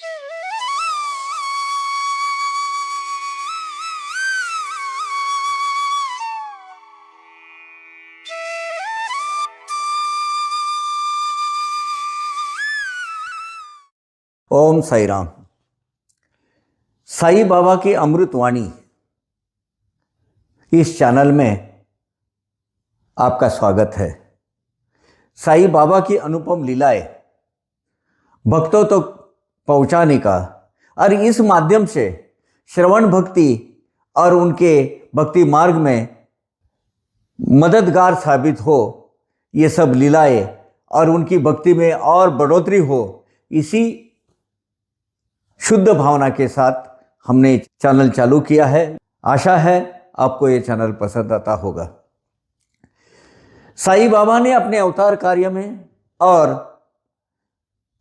ओम साई राम। साई बाबा की अमृतवाणी इस चैनल में आपका स्वागत है। साई बाबा की अनुपम लीलाएं भक्तों तक पहुंचाने का और इस माध्यम से श्रवण भक्ति और उनके भक्ति मार्ग में मददगार साबित हो, ये सब लीलाएं और उनकी भक्ति में और बढ़ोतरी हो, इसी शुद्ध भावना के साथ हमने चैनल चालू किया है। आशा है आपको ये चैनल पसंद आता होगा। साईं बाबा ने अपने अवतार कार्य में और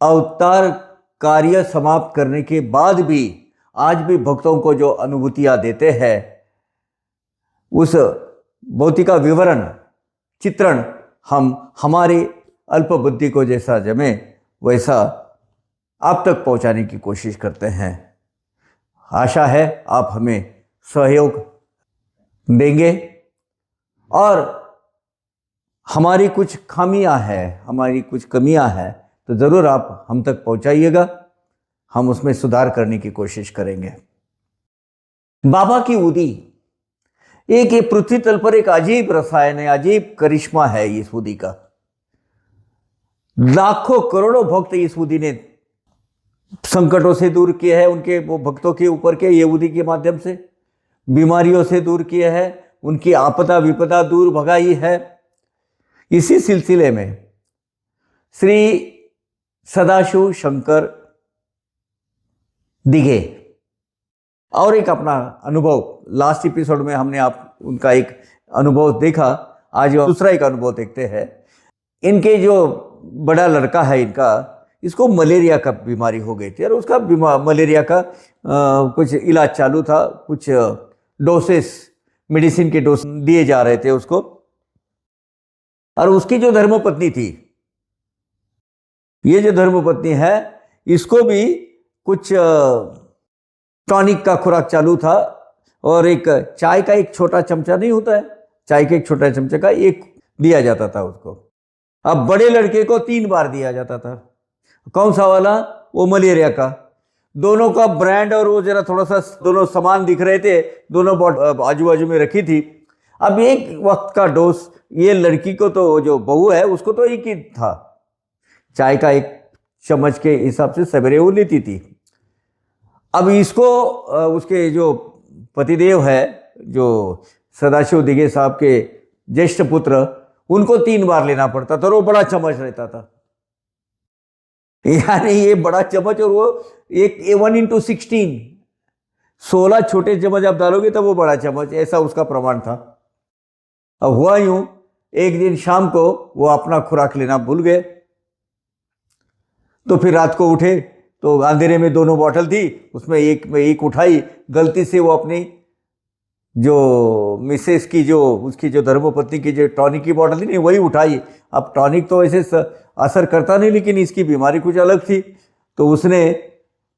अवतार कार्य समाप्त करने के बाद भी आज भी भक्तों को जो अनुभूतियां देते हैं, उस भौतिका विवरण चित्रण हम हमारी अल्प बुद्धि को जैसा जमे वैसा आप तक पहुंचाने की कोशिश करते हैं। आशा है आप हमें सहयोग देंगे और हमारी कुछ खामियां हैं, हमारी कुछ कमियां हैं, तो ज़रूर आप हम तक पहुंचाइएगा। हम उसमें सुधार करने की कोशिश करेंगे। बाबा की उदी एक ये पृथ्वी तल पर एक अजीब रसायन है, अजीब करिश्मा है इस उदी का। लाखों करोड़ों भक्त इस उदी ने संकटों से दूर किए हैं, उनके वो भक्तों के ऊपर के यहूदी के माध्यम से बीमारियों से दूर किए हैं, उनकी आपदा विपदा दूर भगाई है। इसी सिलसिले में श्री सदाशिव शंकर दिघे और एक अपना अनुभव लास्ट एपिसोड में हमने आप उनका एक अनुभव देखा, आज दूसरा एक अनुभव देखते हैं। इनके जो बड़ा लड़का है इनका, इसको मलेरिया का बीमारी हो गई थी और उसका मलेरिया का कुछ इलाज चालू था, कुछ डोसेस मेडिसिन के डोज दिए जा रहे थे उसको। और उसकी जो धर्मपत्नी थी, ये जो धर्मपत्नी है, इसको भी कुछ टॉनिक का खुराक चालू था और एक चाय का एक छोटा चमचा नहीं होता है, चाय के एक छोटा चमचे का एक दिया जाता था उसको। अब बड़े लड़के को 3 बार दिया जाता था। कौन सा वाला? वो मलेरिया का। दोनों का ब्रांड और वो जरा थोड़ा सा दोनों समान दिख रहे थे, दोनों आजू बाजू में रखी थी। अब एक वक्त का डोज ये लड़की को, तो जो बहू है उसको तो एक ही था, चाय का एक चम्मच के हिसाब से सवेरे वो लेती थी। अब इसको उसके जो पतिदेव है, जो सदाशिव दिघे साहब के ज्येष्ठ पुत्र, उनको 3 बार लेना पड़ता था और वो बड़ा चम्मच रहता था। यानी ये बड़ा चम्मच और वो एक 1/16 16 छोटे चम्मच आप डालोगे तब वो बड़ा चम्मच, ऐसा उसका प्रमाण था। अब हुआ यूं, एक दिन शाम को वो अपना खुराक लेना भूल गए, तो फिर रात को उठे तो अंधेरे में दोनों बोतल थी, उसमें एक उठाई, गलती से वो अपनी जो मिसेस की जो उसकी जो धर्मपत्नी की जो टॉनिक की बोतल थी नहीं, वही उठाई। अब टॉनिक तो ऐसे असर करता नहीं, लेकिन इसकी बीमारी कुछ अलग थी, तो उसने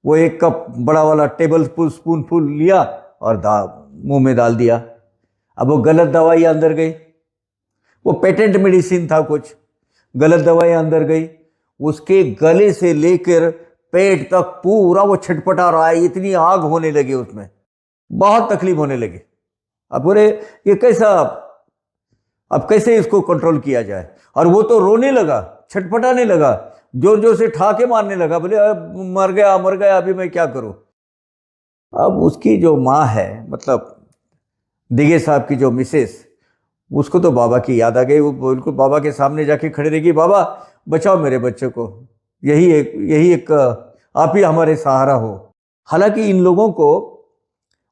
वो 1 कप बड़ा वाला टेबल स्पून फुल लिया और मुंह में डाल दिया। अब वो गलत दवाई अंदर गई, वो पेटेंट मेडिसिन था, कुछ गलत दवाई अंदर गई, उसके गले से लेकर पेट तक पूरा वो छटपटा रहा है, इतनी आग होने लगी उसमें, बहुत तकलीफ होने लगी। अब बोले ये कैसा, अब कैसे इसको कंट्रोल किया जाए? और वो तो रोने लगा, छटपटाने लगा, जोर जोर से ठाके मारने लगा, बोले मर गया, अभी मैं क्या करूं? अब उसकी जो माँ है, मतलब दिघे साहब की जो मिसेस, उसको तो बाबा की याद आ गई। वो बिल्कुल बाबा के सामने जाके खड़े रही, बाबा बचाओ मेरे बच्चे को, यही एक आप ही हमारे सहारा हो। हालांकि इन लोगों को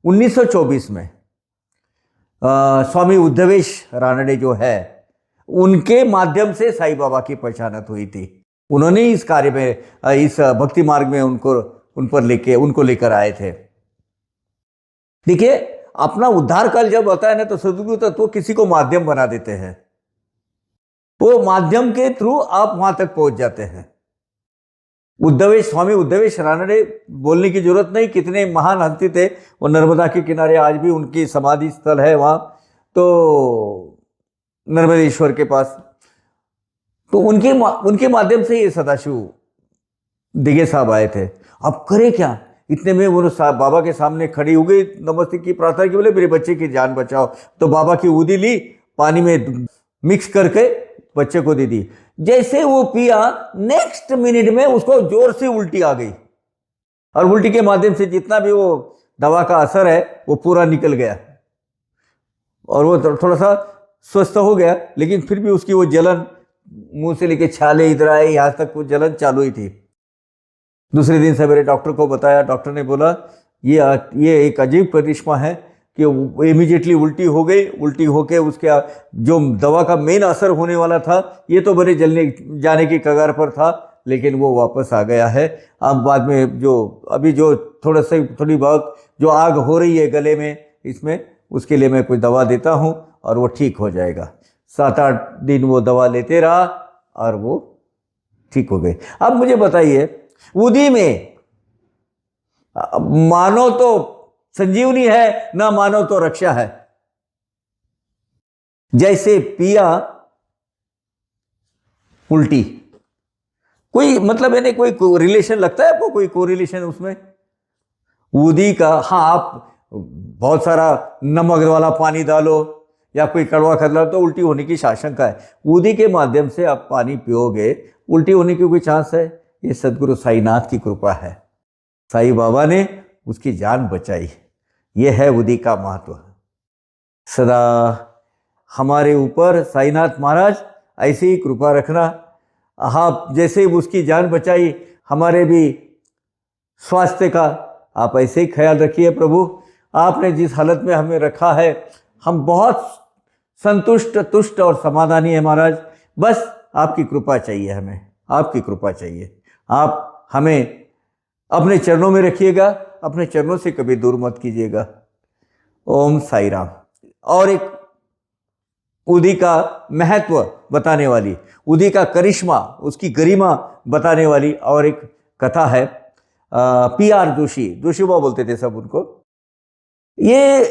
1924 में स्वामी उद्धवेश रानडे जो है, उनके माध्यम से साईं बाबा की पहचानत हुई थी। उन्होंने इस कार्य में, इस भक्ति मार्ग में उनको लेकर आए थे। देखिए, अपना उद्धार काल जब होता है ना, तो सदगुरु तत्व किसी को माध्यम बना देते हैं, वो माध्यम के थ्रू आप वहां तक पहुंच जाते हैं। स्वामी उद्धवेश रानडे बोलने की जरूरत नहीं, कितने महान हस्ती थे। वो नर्मदा के किनारे आज भी उनकी समाधि स्थल है वहाँ, तो नर्मदेश्वर के पास। तो उनके माध्यम से ये सदाशिव दिघे साहब आए थे। अब करे क्या, इतने में वो बाबा के सामने खड़ी हो गई, नमस्ते की प्रार्थना की, बोले मेरे बच्चे की जान बचाओ। तो बाबा की ऊदी ली, पानी में मिक्स करके बच्चे को दे दी। जैसे वो पिया, नेक्स्ट मिनट में उसको जोर से उल्टी आ गई, और उल्टी के माध्यम से जितना भी वो दवा का असर है वो पूरा निकल गया, और वो थोड़ा सा स्वस्थ हो गया। लेकिन फिर भी उसकी वो जलन, मुंह से लेके छाले इधर आए, यहां तक वो जलन चालू ही थी। दूसरे दिन सवेरे डॉक्टर को बताया, डॉक्टर ने बोला ये एक अजीब करिश्मा है कि वो इमीडिएटली उल्टी हो गई। उल्टी होके उसके जो दवा का मेन असर होने वाला था, ये तो बड़े जलने जाने की कगार पर था, लेकिन वो वापस आ गया है। अब बाद में जो अभी जो थोड़ी बहुत जो आग हो रही है गले में, इसमें उसके लिए मैं कुछ दवा देता हूँ और वो ठीक हो जाएगा। 7-8 दिन वो दवा लेते रहा और वो ठीक हो गए। अब मुझे बताइए, उदी में मानो तो संजीवनी है, ना मानो तो रक्षा है। जैसे पिया उल्टी, कोई मतलब है नहीं, कोई रिलेशन लगता है आपको, कोई कोरिलेशन उसमें उदी का? हाँ, आप बहुत सारा नमक वाला पानी डालो या कोई कड़वा खदला तो उल्टी होने की आशंका है। उदी के माध्यम से आप पानी पियोगे, उल्टी होने की कोई चांस है? ये सदगुरु साईनाथ की कृपा है, साईं बाबा ने उसकी जान बचाई। ये है उदी का महत्व। सदा हमारे ऊपर साईनाथ महाराज ऐसे ही कृपा रखना। आप जैसे उसकी जान बचाई, हमारे भी स्वास्थ्य का आप ऐसे ही ख्याल रखिए प्रभु। आपने जिस हालत में हमें रखा है, हम बहुत संतुष्ट, तुष्ट और समाधानी है महाराज। बस आपकी कृपा चाहिए, हमें आपकी कृपा चाहिए। आप हमें अपने चरणों में रखिएगा, अपने चरणों से कभी दूर मत कीजिएगा। ओम साई राम। और एक उदी का महत्व बताने वाली, उदी का करिश्मा, उसकी गरिमा बताने वाली और एक कथा है। PR जोशी बाबा बोलते थे सब उनको। ये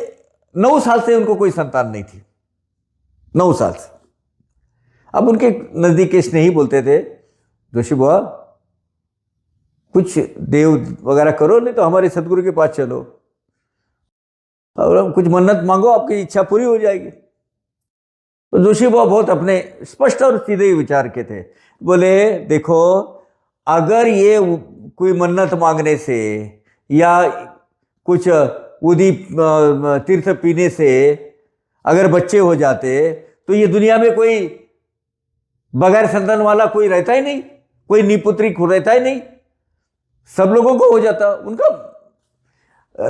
9 साल से उनको कोई संतान नहीं थी, 9 साल से। अब उनके नजदीक के स्नेही बोलते थे, जोशी बाबा कुछ देव वगैरह करो, नहीं तो हमारे सदगुरु के पास चलो और हम कुछ मन्नत मांगो, आपकी इच्छा पूरी हो जाएगी। तो जोशी बाबा बहुत अपने स्पष्ट और सीधे विचार के थे। बोले देखो, अगर ये कोई मन्नत मांगने से या कुछ उदी तीर्थ पीने से अगर बच्चे हो जाते, तो ये दुनिया में कोई बगैर संतान वाला कोई रहता ही नहीं, कोई निपुत्री रहता ही नहीं, सब लोगों को हो जाता। उनका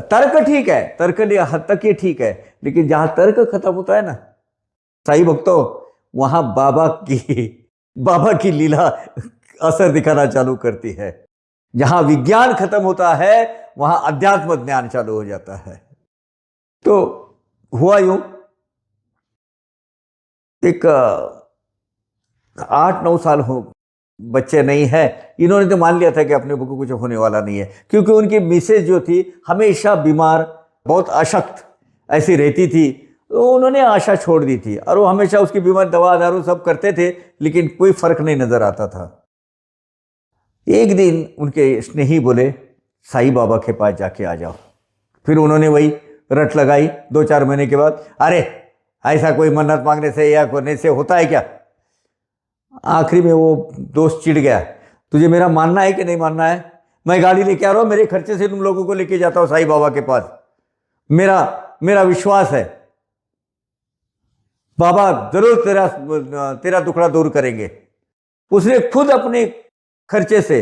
तर्क ठीक है, तर्क हद तक ये ठीक है, लेकिन जहां तर्क खत्म होता है ना साईं भक्तों, वहां बाबा की लीला असर दिखाना चालू करती है। जहां विज्ञान खत्म होता है, वहां अध्यात्म ज्ञान चालू हो जाता है। तो हुआ यूं, एक 8-9 साल हो, बच्चे नहीं है। इन्होंने तो मान लिया था कि अपने को कुछ होने वाला नहीं है, क्योंकि उनकी मिसेज जो थी हमेशा बीमार, बहुत अशक्त ऐसी रहती थी। तो उन्होंने आशा छोड़ दी थी, और वो हमेशा उसकी बीमार दवा दारू सब करते थे, लेकिन कोई फर्क नहीं नजर आता था। एक दिन उनके स्नेही बोले, साईं बाबा के पास जाके आ जाओ। फिर उन्होंने वही रट लगाई 2-4 महीने के बाद, अरे ऐसा कोई मन्नत मांगने से या करने से होता है क्या? आखिरी में वो दोस्त चिढ़ गया, तुझे मेरा मानना है कि नहीं मानना है? मैं गाड़ी लेके आ रहा हूं, मेरे खर्चे से तुम लोगों को लेके जाता हूं साईं बाबा के पास, मेरा विश्वास है बाबा जरूर तेरा दुखड़ा दूर करेंगे। उसने खुद अपने खर्चे से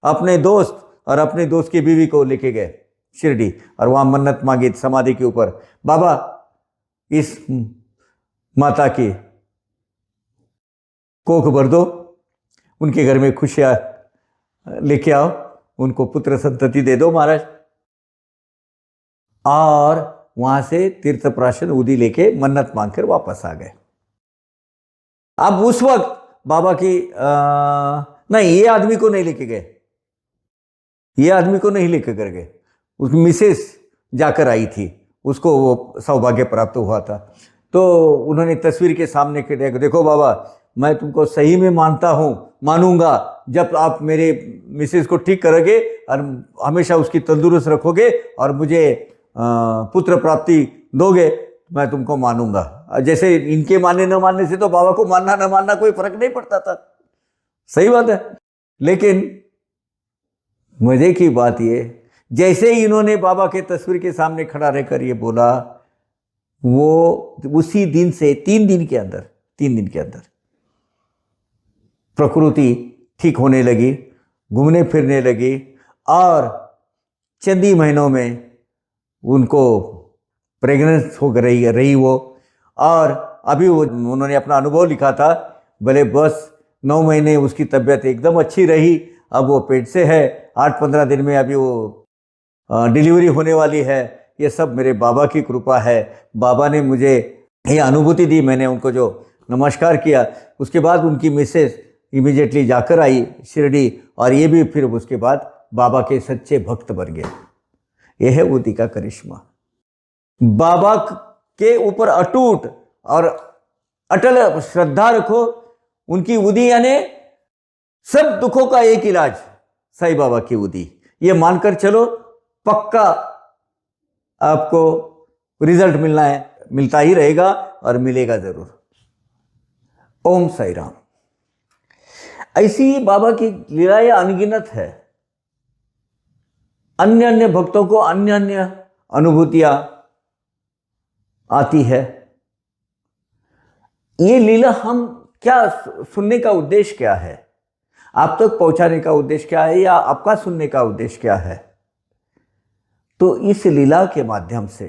अपने दोस्त और अपने दोस्त की बीवी को लेके गए शिरडी, और वहां मन्नत मांगी समाधि के ऊपर, बाबा इस माता की कोख भर दो, उनके घर में खुशियां लेके आओ, उनको पुत्र संतति दे दो महाराज। और वहां से तीर्थ प्राशन उदी लेके मन्नत मांगकर वापस आ गए। अब उस वक्त बाबा की नहीं, ये आदमी को नहीं लेके गए, ये आदमी को नहीं लेकर कर गए, उसकी मिसेस जाकर आई थी, उसको वो सौभाग्य प्राप्त हुआ था। तो उन्होंने तस्वीर के सामने के देखो बाबा, मैं तुमको सही में मानता हूँ, मानूंगा जब आप मेरे मिसेस को ठीक करोगे और हमेशा उसकी तंदुरुस्त रखोगे और मुझे पुत्र प्राप्ति दोगे, मैं तुमको मानूंगा। जैसे इनके मानने न मानने से तो बाबा को मानना न मानना कोई फर्क नहीं पड़ता था, सही बात है। लेकिन मजे की बात ये, जैसे ही इन्होंने बाबा के तस्वीर के सामने खड़ा रहकर ये बोला, वो उसी दिन से 3 दिन के अंदर प्रकृति ठीक होने लगी, घूमने फिरने लगी और चंद ही महीनों में उनको प्रेग्नेंट हो रही वो। और अभी वो उन्होंने अपना अनुभव लिखा था, भले बस 9 महीने उसकी तबीयत एकदम अच्छी रही, अब वो पेट से है, 8-15 दिन में अभी वो डिलीवरी होने वाली है। ये सब मेरे बाबा की कृपा है, बाबा ने मुझे ये अनुभूति दी। मैंने उनको जो नमस्कार किया, उसके बाद उनकी मिसेस इमीडिएटली जाकर आई शिरडी, और ये भी फिर उसके बाद बाबा के सच्चे भक्त बन गए। यह है उदी का करिश्मा। बाबा के ऊपर अटूट और अटल श्रद्धा रखो, उनकी उदी यानी सब दुखों का एक इलाज, साईं बाबा की उदी, ये मानकर चलो, पक्का आपको रिजल्ट मिलता ही रहेगा और मिलेगा जरूर। ओम साई राम। ऐसी बाबा की लीलाएं अनगिनत है। अन्य अन्य भक्तों को अन्य अन्य अनुभूतियां आती है। ये लीला हम क्या सुनने का उद्देश्य क्या है, आप तक पहुंचाने का उद्देश्य क्या है, या आपका सुनने का उद्देश्य क्या है? तो इस लीला के माध्यम से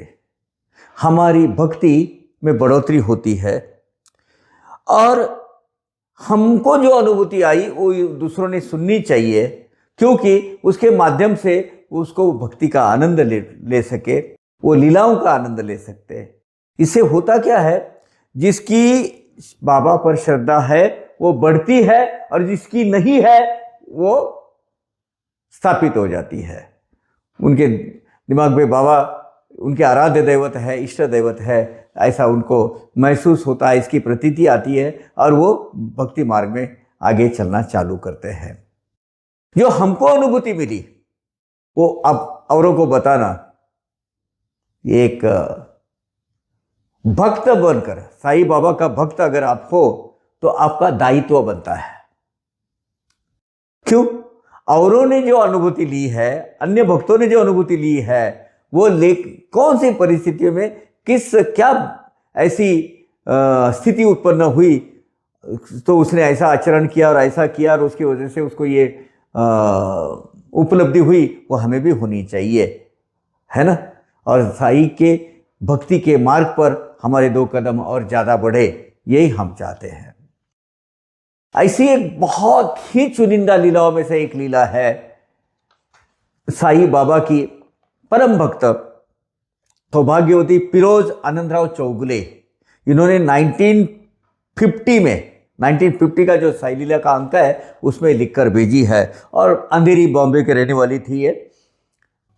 हमारी भक्ति में बढ़ोतरी होती है और हमको जो अनुभूति आई वो दूसरों ने सुननी चाहिए, क्योंकि उसके माध्यम से उसको भक्ति का आनंद ले सके, वो लीलाओं का आनंद ले सकते हैं। इससे होता क्या है, जिसकी बाबा पर श्रद्धा है वो बढ़ती है और जिसकी नहीं है वो स्थापित हो जाती है। उनके दिमाग में बाबा उनके आराध्य दैवत है, इष्ट दैवत है, ऐसा उनको महसूस होता है, इसकी प्रतीति आती है और वो भक्ति मार्ग में आगे चलना चालू करते हैं। जो हमको अनुभूति मिली वो अब औरों को बताना, एक भक्त बनकर, साईं बाबा का भक्त अगर आप हो तो आपका दायित्व बनता है। क्यों? औरों ने जो अनुभूति ली है, अन्य भक्तों ने जो अनुभूति ली है, वो कौन सी परिस्थितियों में क्या ऐसी स्थिति उत्पन्न हुई तो उसने ऐसा आचरण किया और ऐसा किया और उसकी वजह से उसको ये उपलब्धि हुई, वो हमें भी होनी चाहिए, है ना। और साईं के भक्ति के मार्ग पर हमारे 2 कदम और ज़्यादा बढ़े, यही हम चाहते हैं। ऐसी एक बहुत ही चुनिंदा लीलाओं में से एक लीला है साईं बाबा की परम भक्त सौभाग्यवती फिरोज आनंदराव चौगुले। इन्होंने 1950 का जो साईं लीला का अंक है उसमें लिखकर भेजी है, और अंधेरी बॉम्बे के रहने वाली थी ये।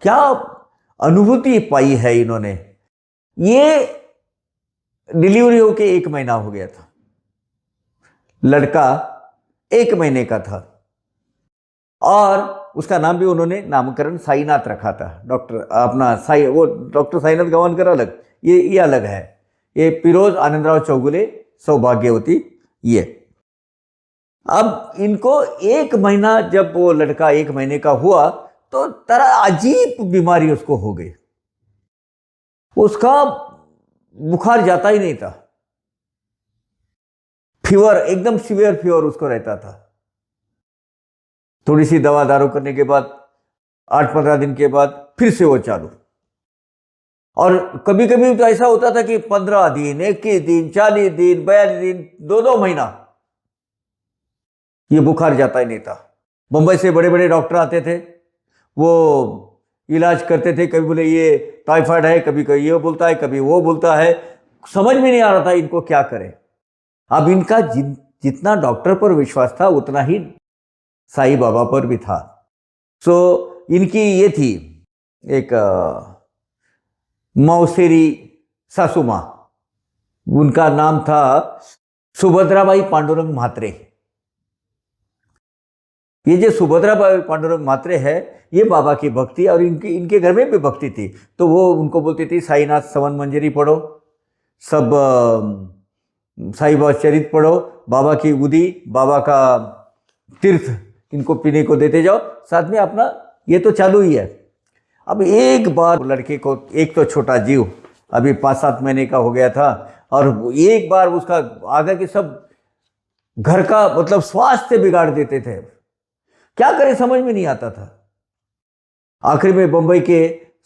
क्या अनुभूति पाई है इन्होंने। ये डिलीवरी होके 1 महीना हो गया था, लड़का 1 महीने का था और उसका नाम भी उन्होंने नामकरण साईनाथ रखा था। डॉक्टर साईनाथ गवानकर अलग, ये अलग है। ये फिरोज आनंदराव चौगुले सौभाग्यवती ये। अब इनको 1 महीना, जब वो लड़का 1 महीने का हुआ तो तरह अजीब बीमारी उसको हो गई। उसका बुखार जाता ही नहीं था, फीवर, एकदम सीवियर फीवर उसको रहता था। थोड़ी सी दवा दारू करने के बाद 8-15 दिन के बाद फिर से वो चालू। और कभी कभी तो ऐसा होता था कि 15 दिन, 21 दिन, 40 दिन, 42 दिन, 2-2 महीना ये बुखार जाता ही नहीं था। मुंबई से बड़े बड़े डॉक्टर आते थे, वो इलाज करते थे, कभी बोले ये टाइफाइड है, कभी ये बोलता है, कभी वो बोलता है, समझ में नहीं आ रहा था इनको क्या करें। अब इनका जितना डॉक्टर पर विश्वास था उतना ही साईं बाबा पर भी था। सो इनकी ये थी एक मौसेरी सासू माँ, उनका नाम था सुभद्राबाई पांडुरंग म्हात्रे। ये जो सुभद्राबाई पांडुरंग म्हात्रे है, ये बाबा की भक्ति, और इनके घर में भी भक्ति थी। तो वो उनको बोलती थी साईनाथ सवन मंजरी पढ़ो, सब साई बाबा चरित पढ़ो, बाबा की उदी, बाबा का तीर्थ इनको पीने को देते जाओ, साथ में अपना ये तो चालू ही है। अब एक बार लड़के को, एक तो छोटा जीव अभी 5-7 महीने का हो गया था, और एक बार उसका आगे के सब घर का मतलब स्वास्थ्य बिगाड़ देते थे, क्या करें समझ में नहीं आता था। आखिर में बंबई के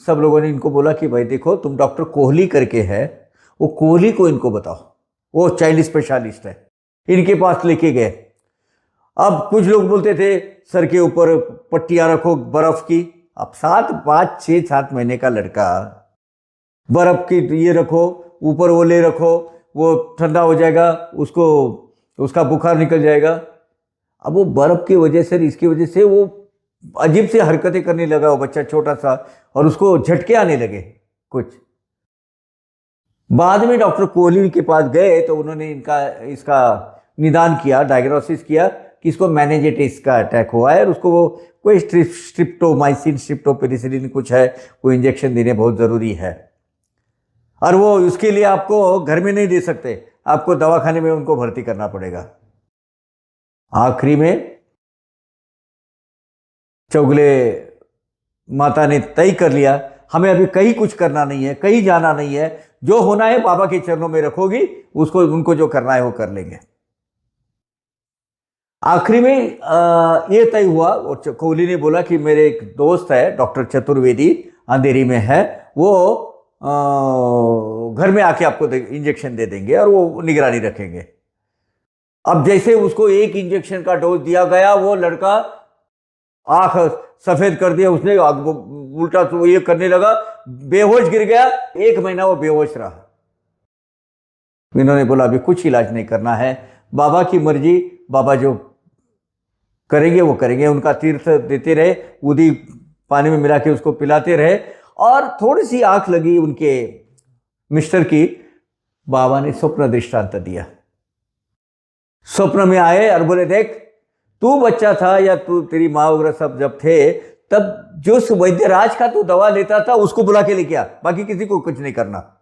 सब लोगों ने इनको बोला कि भाई देखो, तुम डॉक्टर कोहली करके है, वो कोहली को इनको बताओ, वो चाइल्ड स्पेशलिस्ट है, इनके पास लेके गए। अब कुछ लोग बोलते थे सर के ऊपर पट्टियां रखो बर्फ की। अब 5-6-7 महीने का लड़का, बर्फ की ये रखो, ऊपर वो ले रखो, वो ठंडा हो जाएगा, उसको उसका बुखार निकल जाएगा। अब वो बर्फ की वजह से, इसकी वजह से वो अजीब सी हरकतें करने लगा वो बच्चा छोटा सा, और उसको झटके आने लगे कुछ। बाद में डॉक्टर कोहली के पास गए तो उन्होंने इसका निदान किया, डायग्नोसिस किया कि इसको मेनिंजाइटिस का अटैक हुआ है, और उसको वो कोई स्ट्रिप्टोमाइसिन स्ट्रिप्टोपेनिसिलिन कुछ है, वो इंजेक्शन देने बहुत ज़रूरी है, और वो उसके लिए आपको घर में नहीं दे सकते, आपको दवाखाने में उनको भर्ती करना पड़ेगा। आखिरी में चौगले माता ने तय कर लिया, हमें अभी कहीं कुछ करना नहीं है, कहीं जाना नहीं है, जो होना है बाबा के चरणों में रखोगी, उसको उनको जो करना है वो कर लेंगे। आखिरी में ये तय हुआ, और कोहली ने बोला कि मेरे एक दोस्त है डॉक्टर चतुर्वेदी, अंधेरी में है, वो घर में आके आपको इंजेक्शन दे देंगे और वो निगरानी रखेंगे। अब जैसे उसको एक इंजेक्शन का डोज दिया गया, वो लड़का आंख सफेद कर दिया उसने, उल्टा तो ये करने लगा, बेहोश गिर गया। 1 महीना वो बेहोश रहा। इन्होंने बोला अभी कुछ इलाज नहीं करना है, बाबा की मर्जी, बाबा जो करेंगे वो करेंगे। उनका तीर्थ देते रहे, उदी पानी में मिला के उसको पिलाते रहे, और थोड़ी सी आंख लगी उनके मिस्टर की, बाबा ने स्वप्न दृष्टांत दिया। स्वप्न में आए और बोले देख, तू बच्चा था या तू तेरी माँ वगैरह सब जब थे, तब जो वैद्यराज का तू दवा लेता था उसको बुला के लेके आ, बाकी किसी को कुछ नहीं करना।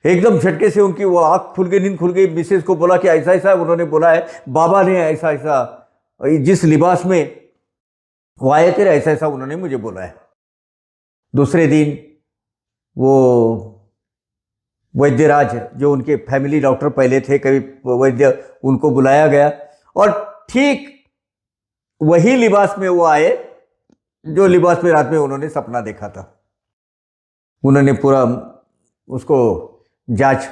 एकदम झटके से उनकी वो आंख खुल गई, नींद खुल गई। मिसेज को बोला कि ऐसा ऐसा उन्होंने बोला है, बाबा ने ऐसा ऐसा, जिस लिबास में वो आए थे ऐसा ऐसा उन्होंने मुझे बोला है। दूसरे दिन वो वैद्यराज, जो उनके फैमिली डॉक्टर पहले थे, कभी वैद्य, उनको बुलाया गया, और ठीक वही लिबास में वो आए जो लिबास में रात में उन्होंने सपना देखा था। उन्होंने पूरा उसको जांच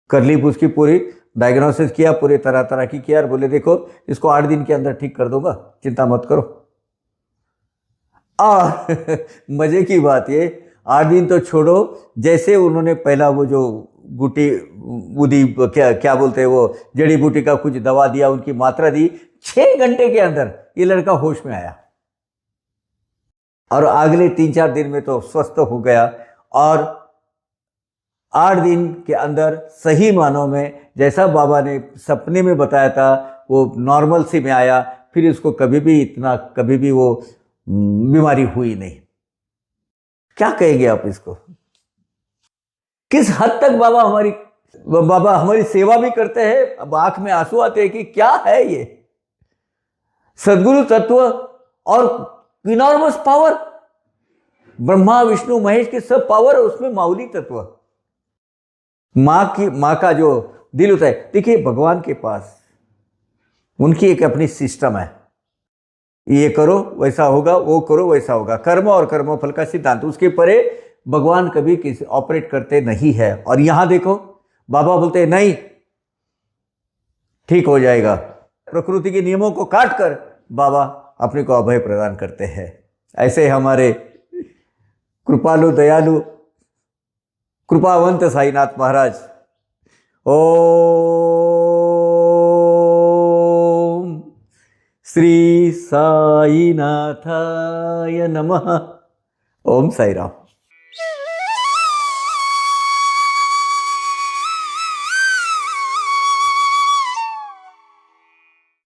कर ली, उसकी पूरी डायग्नोसिस किया, पूरी तरह तरह की किया, और बोले देखो इसको 8 दिन के अंदर ठीक कर दूंगा, चिंता मत करो। मजे की बात ये, 8 दिन तो छोड़ो, जैसे उन्होंने पहला वो जो बूटी उदी क्या बोलते हैं, वो जड़ी बूटी का कुछ दवा दिया, उनकी मात्रा दी, 6 घंटे के अंदर ये लड़का होश में आया, और अगले 3-4 दिन में तो स्वस्थ हो गया, और 8 दिन के अंदर सही मानों में जैसा बाबा ने सपने में बताया था वो नॉर्मल सी में आया। फिर इसको कभी भी वो बीमारी हुई नहीं। क्या कहेंगे आप इसको? किस हद तक बाबा हमारी सेवा भी करते हैं। अब आंख में आंसू आते हैं कि क्या है ये सदगुरु तत्व, और इनॉर्मस पावर, ब्रह्मा विष्णु महेश के सब पावर, उसमें माऊली तत्व। माँ का जो दिल होता है, देखिए भगवान के पास उनकी एक अपनी सिस्टम है, ये करो वैसा होगा, वो करो वैसा होगा, कर्म और कर्मफल का सिद्धांत, उसके परे भगवान कभी किसी ऑपरेट करते नहीं है। और यहां देखो बाबा बोलते हैं नहीं, ठीक हो जाएगा। प्रकृति के नियमों को काट कर बाबा अपने को अभय प्रदान करते हैं। ऐसे हमारे कृपालु दयालु कृपावंत साईनाथ महाराज। ओम श्री साईनाथाय नमः। ओम साई राम।